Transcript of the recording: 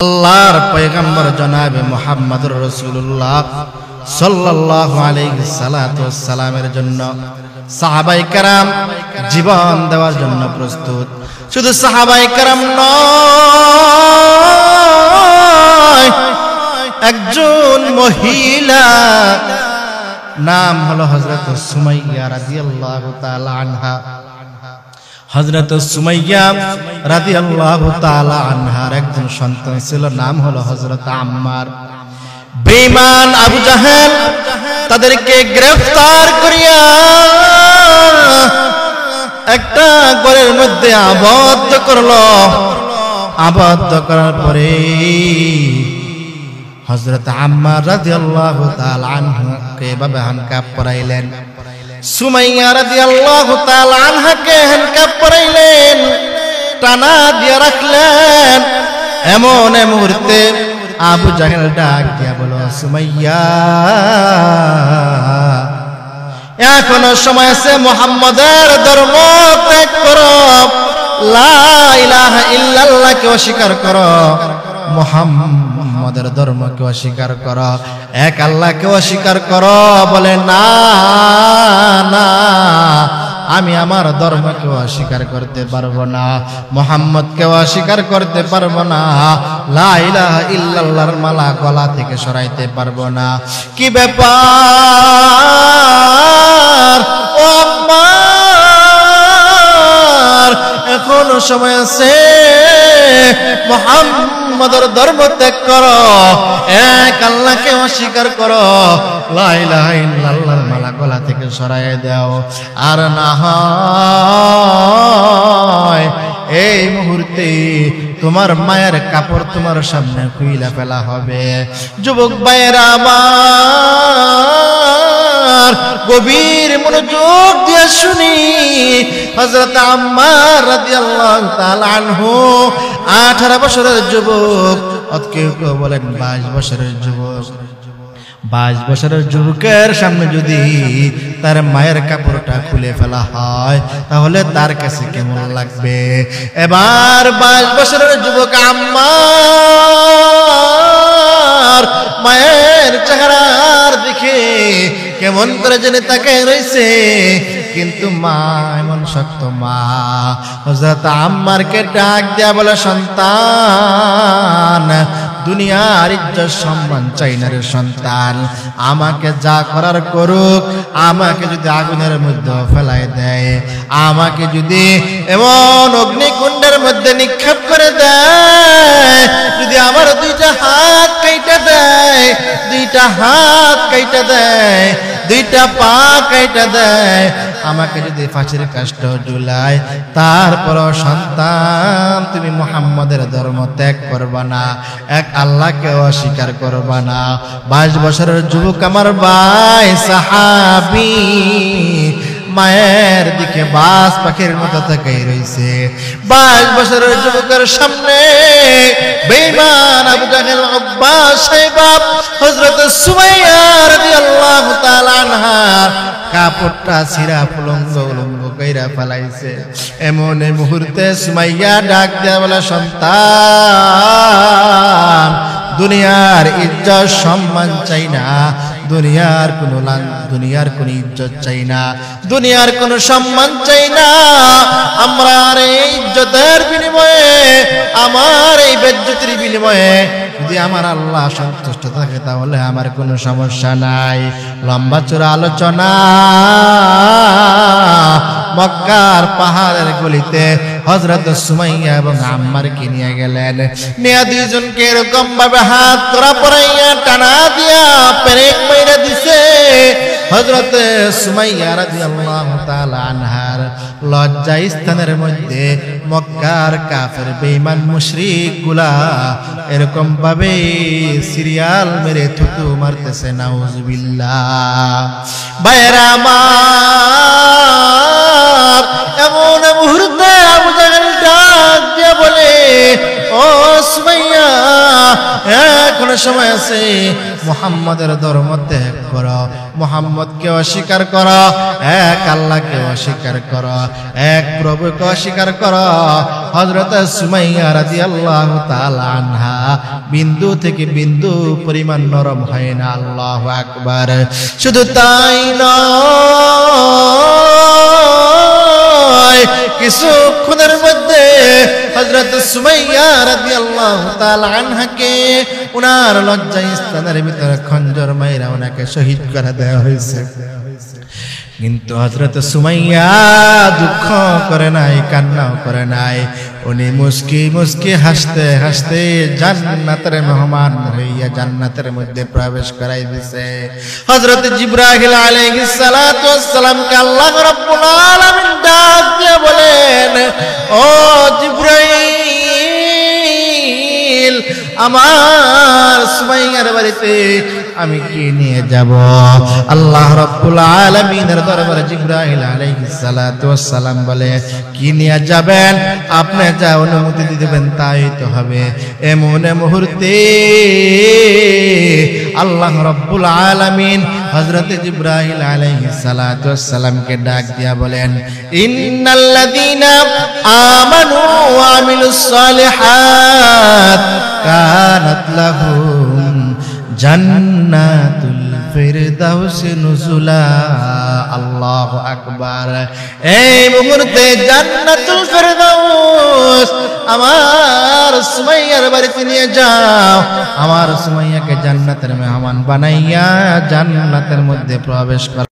আল্লাহর পয়গম্বর জনাবে মুহাম্মদুর রাসূলুল্লাহ সাল্লাল্লাহু আলাইহি সাল্লাতু ওয়াসসালামের জন্য সাহাবায়ে কেরাম জীবন দেওয়ার জন্য প্রস্তুত। শুধু সাহাবায়ে কেরাম নয়, একজন মহিলা নাম হলো হযরত সুমাইয়া রাদিয়াল্লাহু তাআলা আনহা। হযরত সুমাইয়া রাদিয়াল্লাহু তাআলা আনহার একজন সন্তান ছিল, নাম হলো হযরত আম্মার। বেঈমান আবু জাহেল তাদেরকে গ্রেফতার করিয়া একটা ঘরের মধ্যে আবদ্ধ করলো। আবদ্ধ করার পরে হযরত আম্মার রাদিয়াল্লাহু তাআলা আনহাকে এভাবে হ্যান্ডকাপ পরাইলেন। সুমাইয়া রাদিয়াল্লাহু তাআলা আনহাকে হ্যান্ডকাপ পরাইলেন, টানা দিয়ে রাখলেন। এমন মুহূর্তে আবু জাহেল ডাক দিয়া বলো, সুমাইয়া এখনো সময় আছে, মুহাম্মাদের ধর্ম ত্যাগ করো, লা ইলাহা ইল্লাল্লাহকে অস্বীকার করো, মুহাম্মাদের ধর্মকে অস্বীকার করো, এক আল্লাহকে অস্বীকার করো। বলে না না, আমি আমার ধর্মকে অস্বীকার করতে পারবো না, মুহাম্মদকে অস্বীকার করতে পারবো না, লা ইলাহা ইল্লাল্লাহর মালা গলা থেকে সরাইতে পারবো না। কি ব্যাপার ও আম্মার, এখনো সময় আছে, মুহাম্মাদের ধর্ম ত্যাগ করো, এক আল্লাহকে অস্বীকার করো, লা ইলাহা ইল্লাল্লাহর মালা গলা থেকে সরাইয়ে দাও। আর না হয় এই মুহূর্তে তোমার মায়ের কাপড় তোমার সামনে খুইলা ফেলা হবে। যুবক ভাইয়েরা আমার, গভীর মনোযোগ দিয়ে শুনি। হযরত আম্মার রাদিয়াল্লাহু তাআলা আনহু 18 বছরের যুবক, কেউ কেউ বলেন 22 বছরের যুবক। 22 বছরের যুবকের সামনে যদি তার মায়ের কাপড়টা খুলে ফেলা হয় তাহলে তার কাছে কেমন লাগবে? এবার 22 বছরের যুবক আম্মার মায়ের চেহারার দিকে কেমন করে জেনে তাকায় রইছে, কিন্তু মা এমন শক্ত মা। হযরত আম্মারকে ডাক দেয়া বলে, সন্তান, দুনিয়ার ইজ্জত সম্মান চাই না রে সন্তান, আমাকে যা করার করুক, আমাকে যদি আগুনের মধ্যে ফেলাই দেয়, আমাকে যদি এমন অগ্নিকুণ্ডের মধ্যে নিক্ষেপ করে দেয়, যদি আমার দুইটা হাত কাইটা দেয়, দুইটা হাত কাইটা দেয়, দুইটা পা কাইটা দেয়, আমাকে যদি ফাঁসির কাষ্ঠ ঝুলায়, তারপর সন্তান তুমি মুহাম্মাদের ধর্ম ত্যাগ করবা না, এক আল্লাহকে অস্বীকার করবা না। 22 বছরের যুবক আমার ভাই সাহাবী মায়ের দিকে বাস পাখির মতো তাকাই রইছে। 22 বছরের যুবকের সামনে বেঈমান আবু জাহেল, উতবা, শাইবা, হযরত সুমাইয়া রাদিয়াল্লাহু তাআলা আনহা কাপড়টা ছিঁড়া উলঙ্গ কইরা ফেলাইছে। এমন মুহূর্তে সুমাইয়া ডাক দেয়া বলে, সন্তান, দুনিয়ার ইজ্জত সম্মান চাই না, দুনিয়ার কোন ইজ্জত চাই না, দুনিয়ার কোন সম্মান চাই না। আমার এই ইজ্জতের বিনিময়ে, আমার এই বেজ্জতির বিনিময়ে যদি আমার আল্লাহ সন্তুষ্ট থাকে তাহলে আমার কোনো সমস্যা নাই। লম্বা চূড়া আলোচনা। মক্কার পাহাড়ের গলিতে হযরত সুমাইয়া এবং আম্মারকে নিয়ে গেলেন। নিয়ে দুইজনকে এরকম ভাবে হাত করা পরাইয়া টানা দিয়া পেরেক মাইরা দিছে। হযরত সুমাইয়া রাদিয়াল্লাহু তাআলা আনহার লজ্জা স্থানের মধ্যে মক্কার কাফের বেঈমান মুশরিক গুলা এরকম ভাবে সিরিয়াল মেরে থুতু মারতেছে, নাউজুবিল্লাহ। ভাইরা আমার, এমন মুহূর্তে আবু জাহেল ডাক দিয়ে বলে, ও সুমাইয়া, এখন এখনো সময় আছে, মুহাম্মাদের ধর্ম ত্যাগ করো, মুহাম্মদকে অস্বীকার করো, এক আল্লাহকে অস্বীকার করো, এক প্রভুকে অস্বীকার করো। হযরত সুমাইয়া রাদিয়াল্লাহু তাআলা আনহা বিন্দু থেকে বিন্দু পরিমাণ নরম হয় না। আল্লাহু আকবার। শুধু তাই নয়, কিছুক্ষণের মধ্যে হযরত সুমাইয়া রাদিয়াল্লাহু তাআলা আনহাকে উনার লজ্জা স্থানের ভিতরে খঞ্জর মাইরা উনাকে শহীদ করে দেওয়া হয়েছে। কিন্তু হযরত সুমাইয়া দুঃখ করে নাই, কান্নাও করে নাই। উনি মুস্কি মুস্কি হাসতে হাসতে জান্নাতের মেহমান হইয়া জান্নাতের মধ্যে প্রবেশ করাই দিয়েছে। হযরত জিবরাইল আলাইহিস সালাতু ওয়াস সালামকে আল্লাহ রাব্বুল আলামিন ডাক দিয়ে বলেন, ও জিবরাইল, আমার সুমাইয়ার বাড়িতে আমি কি নিয়ে যাব? আল্লাহ রাব্বুল আলামিনের দরবারে জিবরাইল আলাইহিস সালাতু ওয়াস সালাম বলে, কি নিয়ে যাবেন? আপনি যা অনুমতি দিবেন তাই তো হবে। এমন মুহূর্তে আল্লাহ রাব্বুল আলামিন হযরত জিবরাইল আলাইহিস সালাতু ওয়াস সালামকে ডাক দিয়া বলেন, ইন্নাল্লাযীনা আমানু ওয়া আমিলুস সালিহাত কানাত লাহুম জান্নাতুল ফিরদাউস নুজুলা। আল্লাহু আকবার। এই মুহূর্তে জান্নাতুল ফিরদাউস আমার সুমাইয়ার বাড়িতে নিয়ে যাও, আমার সুমাইয়াকে জান্নাতের মেহমান বানাইয়া জান্নাতের মধ্যে প্রবেশ কর।